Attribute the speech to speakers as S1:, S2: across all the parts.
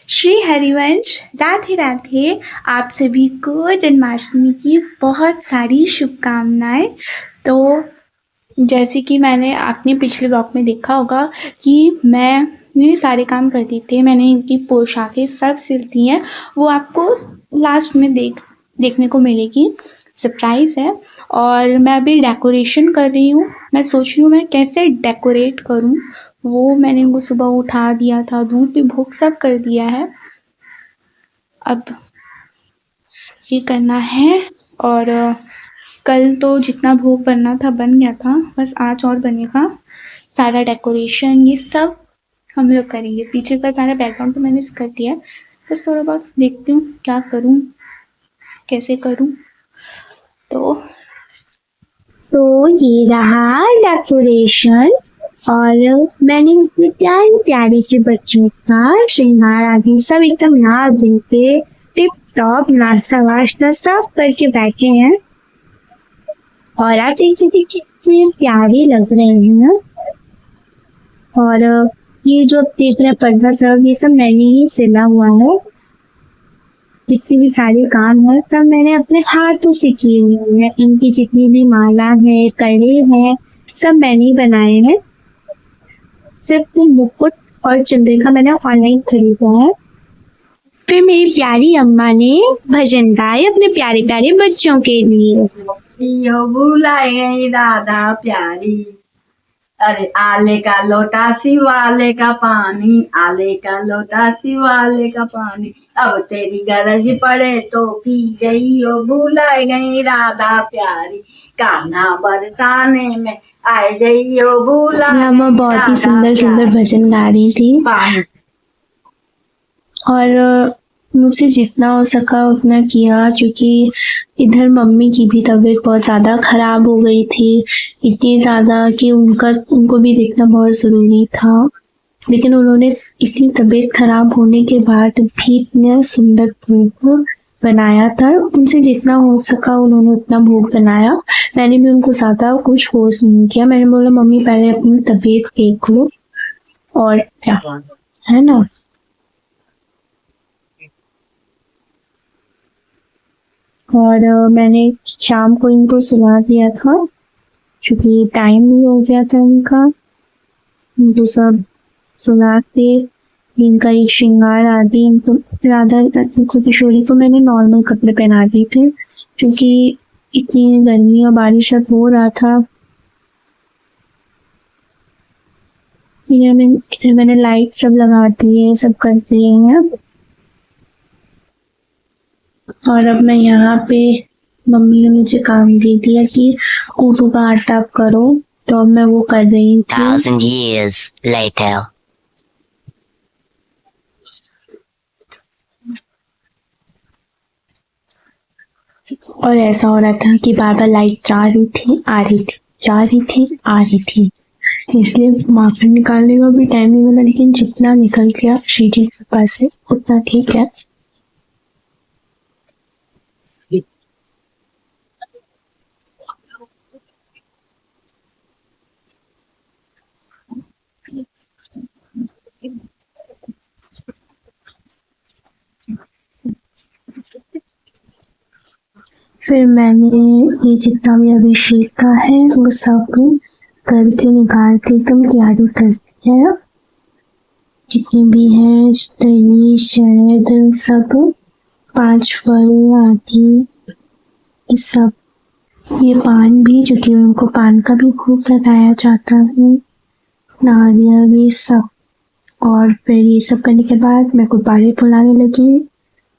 S1: श्री हरिवंश, राधे राधे। आप सभी को जन्माष्टमी की बहुत सारी शुभकामनाएं। तो जैसे कि मैंने आपने पिछले ब्लॉग में देखा होगा कि मैं ये सारे काम करती थी, मैंने इनकी पोशाकें सब सिलती हैं, वो आपको लास्ट में देखने को मिलेगी, सरप्राइज़ है। और मैं अभी डेकोरेशन कर रही हूँ, मैं सोच रही हूँ मैं कैसे डेकोरेट करूँ। वो मैंने इनको सुबह उठा दिया था, दूध भी भोग सब कर दिया है, अब ये करना है। और कल तो जितना भोग बनना था बन गया था, बस आज और बनेगा। सारा डेकोरेशन ये सब हम लोग करेंगे। पीछे का सारा बैकग्राउंड तो मैंने कर दिया है, बस थोड़ा बहुत देखती हूँ क्या करूँ, कैसे करूँ। तो ये रहा डेकोरेशन, और मैंने अपने प्यारे प्यारे से बच्चों का श्रृंगार आदि सब एकदम याद देके टिप टॉप नाश्ता वाश्ता सब करके बैठे हैं। और आप देख सकते कितने प्यारे लग रहे हैं। और ये जो देख रहे पर्दा सब, ये सब मैंने ही सिला हुआ है। जितने भी सारे काम है सब मैंने अपने हाथों से किए हुए हैं। इनकी जितनी भी माला है, कड़े हैं, सब मैंने ही बनाए हैं। सिर्फ मुकुट और चंद्रिका मैंने ऑनलाइन खरीदा है। फिर मेरी प्यारी अम्मा ने भजन गाए अपने प्यारे प्यारे बच्चों के लिए।
S2: यो बुलाए गई राधा प्यारी, अरे आले का लोटा शिवाले का पानी, आले का लोटा शिवाले का पानी, अब तेरी गरज पड़े तो पी जइयो, बुलाए गई राधा प्यारी, कान्हा बरसाने में आए जइयो, बुला।
S1: अम्मा बहुत ही सुंदर सुंदर भजन गा रही थी, और मुझसे जितना हो सका उतना किया, क्योंकि इधर मम्मी की भी तबीयत बहुत ज़्यादा ख़राब हो गई थी, इतनी ज़्यादा कि उनको भी देखना बहुत ज़रूरी था। लेकिन उन्होंने इतनी तबीयत ख़राब होने के बाद भी इतना सुंदर भोग बनाया था। उनसे जितना हो सका उन्होंने उतना भोग बनाया। मैंने भी उनको ज़्यादा कुछ फोर्स नहीं किया। मैंने बोला मम्मी पहले अपनी तबीयत देख लो, और क्या है ना। और मैंने शाम को इनको सुला दिया था, क्योंकि टाइम भी हो गया था इनका। इनको सब सुला के इनका ये श्रृंगार आदि, इनको राधा को किशोरी को मैंने नॉर्मल कपड़े पहना दिए थे, क्योंकि इतनी गर्मी और बारिश अब हो रहा था। फिर मैंने लाइट सब लगा दिए, सब कर दिए हैं। और अब मैं यहाँ पे, मम्मी ने मुझे काम दे दिया कि ऊँटों का आटा करो, तो अब मैं वो कर रही थी।
S3: 1000 years later.
S1: और ऐसा हो रहा था कि बार बार लाइट जा रही थी, आ रही थी, जा रही थी, आ रही थी, इसलिए माफी निकालने का भी टाइम नहीं मिला। लेकिन जितना निकल गया श्री जी के पास से उतना ठीक है। फिर मैंने ये जितना भी अभिषेक का है वो सब करके निकाल के एकदम तैयारी कर दी है। जितने भी हैं दही शहद सब, 5 फल आदि, ये सब, ये पान भी, जो कि उनको पान का भी भोग लगाया जाता है, नारियल, ये सब। और फिर ये सब करने के बाद मैं गुब्बारे फुलाने लगी।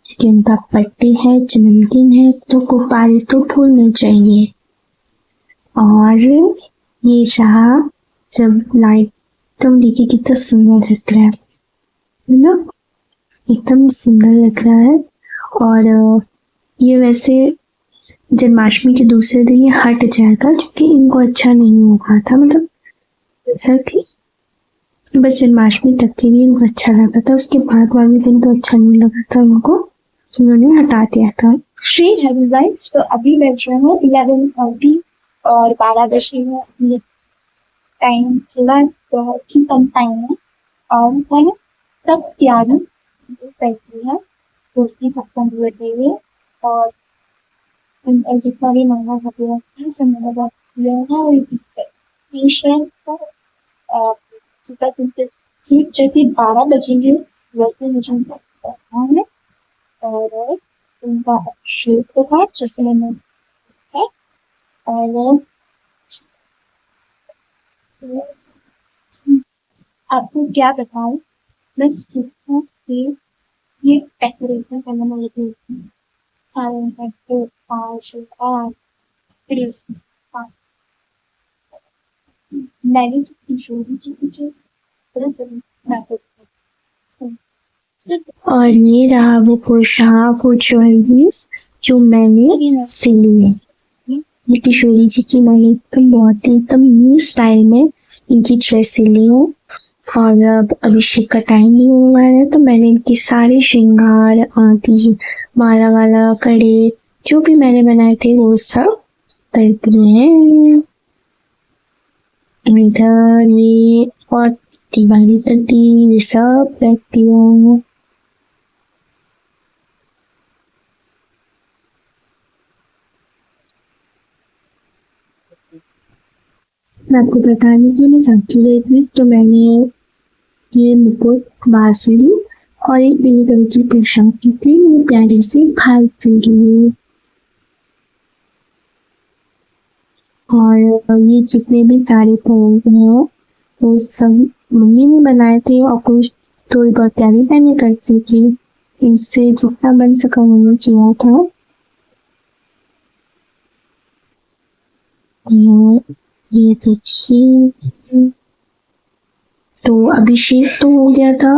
S1: चिकन का बर्थडे है, जन्मदिन है, तो गुब्बारे तो फूलने चाहिए। और ये रहा, जब लाइट तुम देखिए कितना सुंदर लग रहा है ना, एकदम सुंदर लग रहा है। और ये वैसे जन्माष्टमी के दूसरे दिन ये हट जाएगा, क्योंकि इनको अच्छा नहीं होगा था, मतलब ऐसा कि बस जन्माष्टमी तक के लिए इनको अच्छा लगा था, उसके बाद वाले दिन तो अच्छा नहीं लगा था उनको, उन्होंने हटा दिया था।
S4: श्री हरिवंश, तो अभी बज रहे हैं 11:30 और 12 बजे में टाइम थोड़ा बहुत ही कम टाइम है, और है सब तैयारी करती है तो उसकी सत्संग होते हुए। और जितना भी महंगा कपड़ा है सब मैंने बहुत लिया है। और टी शर्ट का सुबह से ठीक जैसे 12 बजेंगे वैसे मुझे उनको पढ़ना है। और उनका अभिषेक होगा जैसे मैंने देखा है। और आपको क्या बताऊं, मैं सुबह से ये डेकोरेशन करने में लगी हूँ। सारे करके 5 8 फिर उसके बाद मैंने जितनी जोड़ी जी मुझे दरअसल मैं तो
S1: और ये रहा वो पोशाक और ज्वेलरीज जो मैंने सिली है। ये किशोरी जी की मैंने एकदम बहुत ही एकदम न्यू स्टाइल में इनकी ड्रेस सिली है। और अब अभिषेक का टाइम भी हुआ है तो मैंने इनके सारे श्रृंगार आदि माला वाला कड़े जो भी मैंने बनाए थे वो सब कर दिए हैं। इधर ये और दिवाली कर दी, ये सब रख दिया। मैं आपको बताने के लिए सब्जी गई थी तो मैंने ये मुकुट बांसुरी और एक पीले कलर की पोशाक की थी, ये प्यारी सी भाई के लिए। और ये जितने भी सारे फूल हैं वो सब मम्मी ने बनाए थे और कुछ थोड़ी बहुत तैयारी मैंने करती थी। इससे जितना बन सका मैंने किया था। ये देखिए, तो अभिषेक तो हो गया था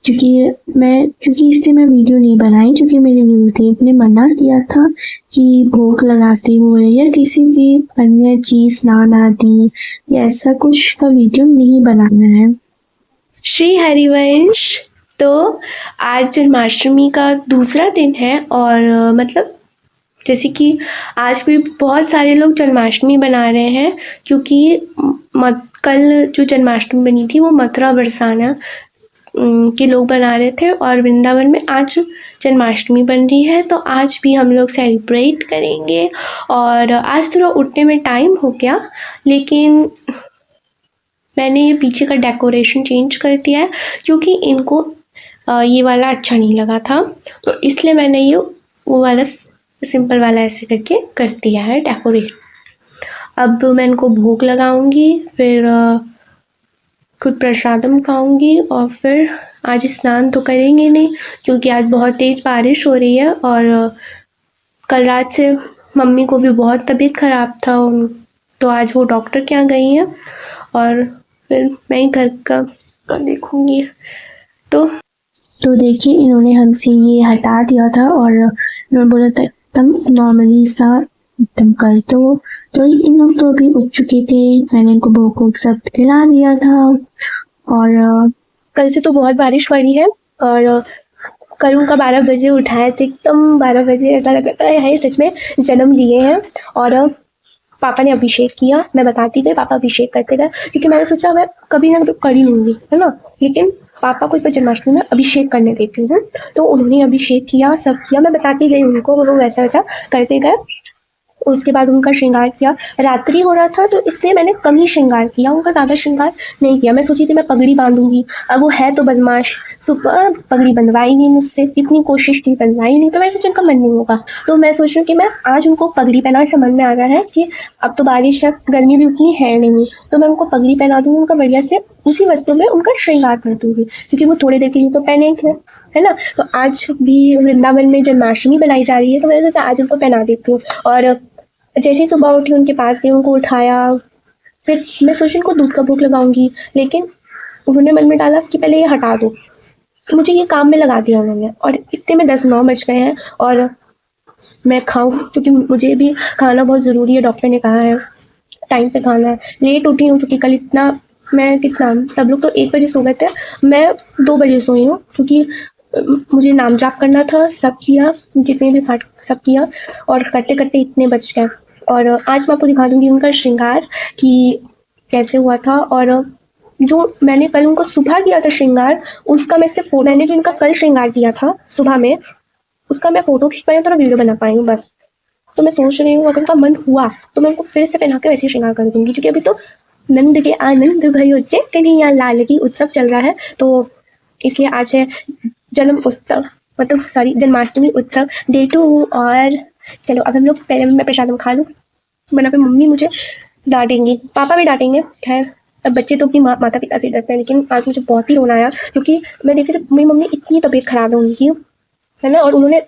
S1: क्योंकि इससे मैं वीडियो नहीं बनाई क्योंकि मेरे गुरुदेव ने मना किया था कि भोग लगाते हुए या किसी भी अन्य चीज स्नान आदि या ऐसा कुछ का वीडियो नहीं बनाना है।
S5: श्री हरिवंश। तो आज जन्माष्टमी का दूसरा दिन है और मतलब जैसे कि आज भी बहुत सारे लोग जन्माष्टमी बना रहे हैं क्योंकि कल जो जन्माष्टमी बनी थी वो मथुरा बरसाना के लोग बना रहे थे और वृंदावन में आज जन्माष्टमी बन रही है तो आज भी हम लोग सेलिब्रेट करेंगे। और आज थोड़ा उठने में टाइम हो गया लेकिन मैंने ये पीछे का डेकोरेशन चेंज कर दिया है क्योंकि इनको ये वाला अच्छा नहीं लगा था तो इसलिए मैंने ये वो वाला सिंपल वाला ऐसे करके कर दिया है डेकोरेट। अब मैं इनको भोग लगाऊंगी, फिर खुद प्रसादम खाऊंगी और फिर आज स्नान तो करेंगे नहीं क्योंकि आज बहुत तेज़ बारिश हो रही है और कल रात से मम्मी को भी बहुत तबीयत ख़राब था तो आज वो डॉक्टर के यहाँ गई हैं और फिर मैं ही घर का देखूंगी।
S1: तो देखिए इन्होंने हमसे ये हटा दिया था और इन्होंने बोला था एकदम नॉर्मली सा एकदम कर दो तो इन लोग तो अभी उठ चुके थे। मैंने इनको भोग सब खिला दिया था और
S5: कल से तो बहुत बारिश पड़ी है और कल उनका 12 बजे उठाया था एकदम 12 बजे ऐसा लगता है सच में जन्म लिए हैं। और पापा ने अभिषेक किया, मैं बताती गई पापा अभिषेक करते गए क्योंकि मैंने सोचा मैं कभी ना कभी कर ही लूँगी है ना, लेकिन पापा को इस बार जन्माष्टमी में अभिषेक करने देती हूँ तो उन्होंने अभिषेक किया, सब किया, मैं बताती गई उनको, वो वैसा वैसा करते गए। उसके बाद उनका श्रृंगार किया, रात्रि हो रहा था तो इसलिए मैंने कम ही श्रृंगार किया, उनका ज़्यादा श्रृंगार नहीं किया। मैं सोची थी मैं पगड़ी बांधूंगी, अब वो है तो बदमाश, सुबह पगड़ी बंधवाई नहीं मुझसे, इतनी कोशिश की बंधवाई नहीं तो मैं सोचा उनका मन नहीं होगा तो मैं सोच रही हूँ कि मैं आज उनको पगड़ी पहना। ऐसा मन में आ रहा है कि अब तो बारिश है, गर्मी भी उतनी है नहीं तो मैं उनको पगड़ी पहना दूँगी, उनका बढ़िया से उसी वस्त्रों में उनका श्रृंगार कर दूँगी क्योंकि वो थोड़ी देर के लिए तो पहने थे है ना। तो आज भी वृंदावन में जन्माष्टमी बनाई जा रही है तो मैंने सोचा आज उनको पहना देती हूँ। और जैसे ही सुबह उठी उनके पास गई, उनको उठाया, फिर मैं सोची उनको दूध का भोग लगाऊंगी लेकिन उन्होंने मन में डाला कि पहले ये हटा दो तो मुझे ये काम में लगा दिया उन्होंने। और इतने में 10-9 बज गए हैं और मैं खाऊं क्योंकि मुझे भी खाना बहुत ज़रूरी है, डॉक्टर ने कहा है टाइम पे खाना है। लेट उठी हूँ क्योंकि कल इतना सब लोग तो 1 बजे सो गए थे, मैं 2 बजे सोई हूँ क्योंकि मुझे नाम जाप करना था, सब किया, जितने भी पाठ सब किया और करते करते इतने बज गए। और आज मैं आपको दिखा दूंगी उनका श्रृंगार कि कैसे हुआ था और जो मैंने कल उनको सुबह किया था श्रृंगार, उसका मैं सिर्फ मैंने जो इनका कल श्रृंगार किया था सुबह में, उसका मैं फोटो खींच पाई हूँ, थोड़ा वीडियो बना पाई हूँ बस। तो मैं सोच रही हूँ अगर उनका मन हुआ तो मैं उनको फिर से पहना के वैसे ही श्रृंगार कर दूंगी, क्योंकि अभी तो नंद के आनंद भयो कन्हैया लाल की उत्सव चल रहा है, तो इसलिए आज है जन्म उत्सव, मतलब सॉरी जन्माष्टमी उत्सव डे 2। और चलो अब हम लोग पहले मैं प्रसाद खा लूँ, वरना पे मम्मी मुझे डांटेंगी, पापा भी डांटेंगे। खैर अब बच्चे तो अपनी माता पिता से डरते हैं, लेकिन आज मुझे बहुत ही रोना आया, क्योंकि मैं देख रही मेरी मम्मी इतनी तबीयत खराब है उनकी, है ना, और उन्होंने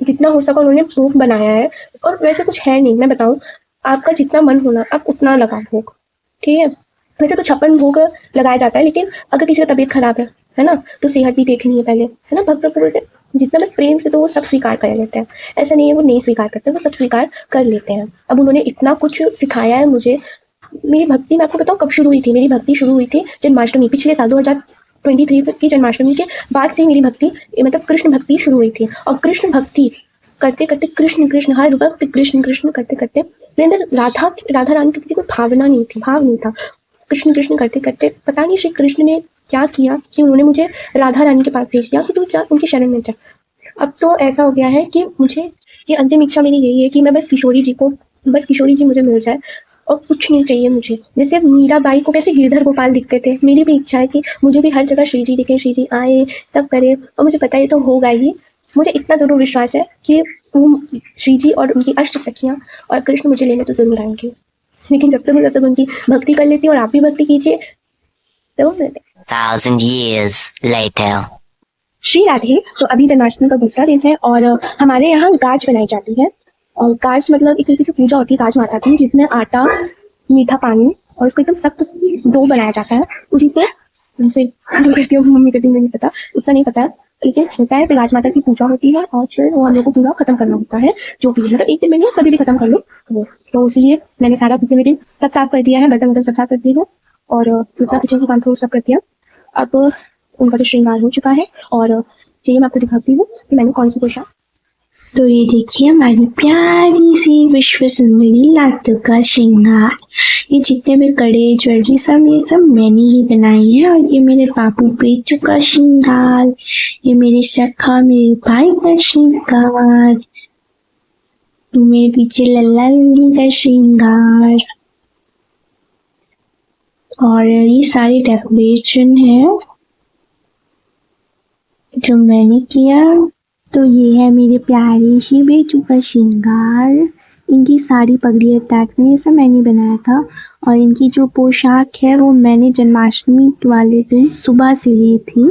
S5: जितना हो सका उन्होंने भोग बनाया है, और वैसे कुछ है नहीं, मैं बताऊँ आपका जितना मन होना आप उतना लगाओ भोग, ठीक है। वैसे तो 56 भोग लगाया जाता है, लेकिन अगर किसी का तबीयत खराब है ना, तो सेहत भी देखनी है पहले, है ना। भक्त बोलते जितना बस प्रेम से तो वो सब स्वीकार कर लेते हैं, ऐसा नहीं है वो नहीं स्वीकार करते, वो सब स्वीकार कर लेते हैं। अब उन्होंने इतना कुछ सिखाया है मुझे। मेरी भक्ति मैं आपको बताऊँ कब शुरू हुई थी, मेरी भक्ति शुरू हुई थी जन्माष्टमी, पिछले साल 2023 की जन्माष्टमी के बाद से मेरी भक्ति मतलब कृष्ण भक्ति शुरू हुई थी। और कृष्ण भक्ति करते करते कृष्ण कृष्ण हर वक्त कृष्ण कृष्ण करते करते मेरे अंदर राधा रानी के प्रति कोई भावना नहीं थी, भाव नहीं था। कृष्ण कृष्ण करते करते पता नहीं श्री कृष्ण ने क्या किया कि उन्होंने मुझे राधा रानी के पास भेज दिया कि तू जा उनकी शरण में जा। अब तो ऐसा हो गया है कि मुझे ये अंतिम इच्छा मेरी यही है कि मैं बस किशोरी जी मुझे मिल जाए और कुछ नहीं चाहिए मुझे। जैसे मीराबाई को कैसे गिरधर गोपाल दिखते थे, मेरी भी इच्छा है कि मुझे भी हर जगह श्री जी दिखे, श्री जी आए, सब करे, और मुझे पता है तो होगा ही। मुझे इतना ज़रूर विश्वास है कि श्री जी और उनकी अष्ट सखियाँ और कृष्ण मुझे लेने तो ज़रूर आएंगे, लेकिन जब तक उनकी भक्ति कर लेती हूँ और आप भी भक्ति कीजिए तो
S3: 1,000 years later.
S5: श्री राधे। तो अभी जन्माष्टमी का दूसरा दिन है और हमारे यहाँ गाज बनाई जाती है। और गाज मतलब एक तरीके से पूजा होती है गाज माता की, जिसमें आटा, मीठा पानी और उसको एकदम सख्त डो बनाया जाता है। उसी पे फिर जो करती हूँ मम्मी करती, नहीं पता उतना नहीं पता, लेकिन होता है। फिर गाज माता की पूजा होती है और फिर वो हम लोग को पूरा खत्म करना होता है, जो भी है मतलब एक दिन में नहीं कभी भी खत्म कर लो वो। तो इसलिए मैंने सारा किचन सब साफ कर दिया है, बर्तन सब साफ कर दिए हैं और पूरा किचन की काम तो सब कर दिया। अब उनका जो श्रृंगार हो चुका है और चलिए मैं आपको दिखाती हूँ कि मैंने कौन सी पोशाक।
S1: तो ये देखिए हमारी प्यारी सी विश्व सुंदरी लातों का श्रृंगार। ये जितने भी कड़े ज्वेलरी सब ये सब मैंने ही बनाई है। और ये मेरे बाबू बेटू का श्रृंगार, ये मेरे सखा मेरे भाई का श्रृंगार, ये मेरे पीछे लल्ला लल्ली का श्रृंगार, और ये सारी डेकोरेशन है जो मैंने किया। तो ये है मेरे प्यारे सी बेटू का श्रृंगार, इनकी साड़ी पगड़ी अटैचमेंट ये सब मैंने बनाया था। और इनकी जो पोशाक है वो मैंने जन्माष्टमी वाले दिन सुबह से ली थी,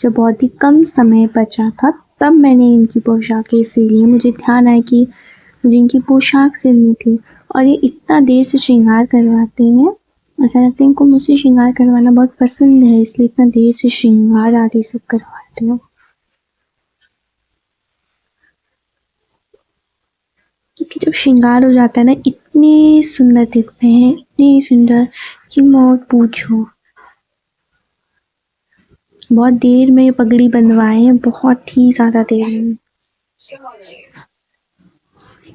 S1: जब बहुत ही कम समय बचा था तब मैंने इनकी पोशाकें सिली। मुझे ध्यान आया कि मुझे इनकी पोशाक सिलनी थी। और ये इतना देर से श्रृंगार करवाते हैं, ऐसा लगता है इनको मुझसे श्रृंगार करवाना बहुत पसंद है, इसलिए इतना देर से श्रृंगार आदि सब करवाते हैं। क्योंकि जब श्रृंगार हो जाता है ना इतने सुंदर दिखते हैं, इतने सुंदर कि मत पूछो। बहुत देर में पगड़ी बंधवाए हैं, बहुत ही ज़्यादा देर में।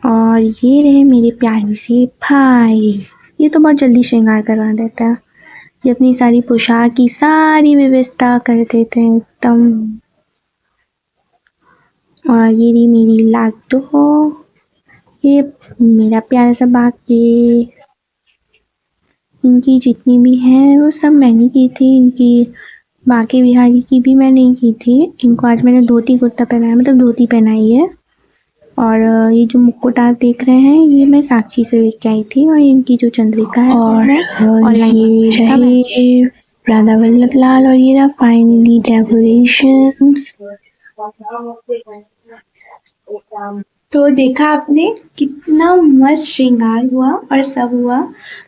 S1: और ये रहे मेरे प्यारे से भाई, ये तो बहुत जल्दी श्रृंगार करवा देता है, ये अपनी सारी पोशाक की सारी व्यवस्था कर देते हैं एकदम। और ये रही मेरी लाडो, ये मेरा प्यारा सा बाकी, इनकी जितनी भी हैं वो सब मैंने की थी। इनकी बाकी बिहारी की भी मैंने की थी। इनको आज मैंने धोती कुर्ता पहनाया, मतलब धोती पहनाई है। और ये जो मुकुट आप देख रहे हैं ये मैं साक्षी से लेके आई थी, और इनकी जो चंद्रिका है और ये रहे राधा वल्लभ लाल, और ये रहा फाइनली डेकोरेशंस। तो देखा आपने कितना मस्त श्रृंगार हुआ और सब हुआ।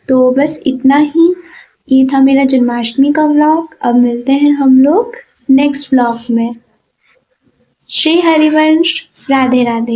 S1: तो बस इतना ही, ये था मेरा जन्माष्टमी का व्लॉग। अब मिलते हैं हम लोग नेक्स्ट व्लॉग में। श्री हरिवंश, राधे राधे।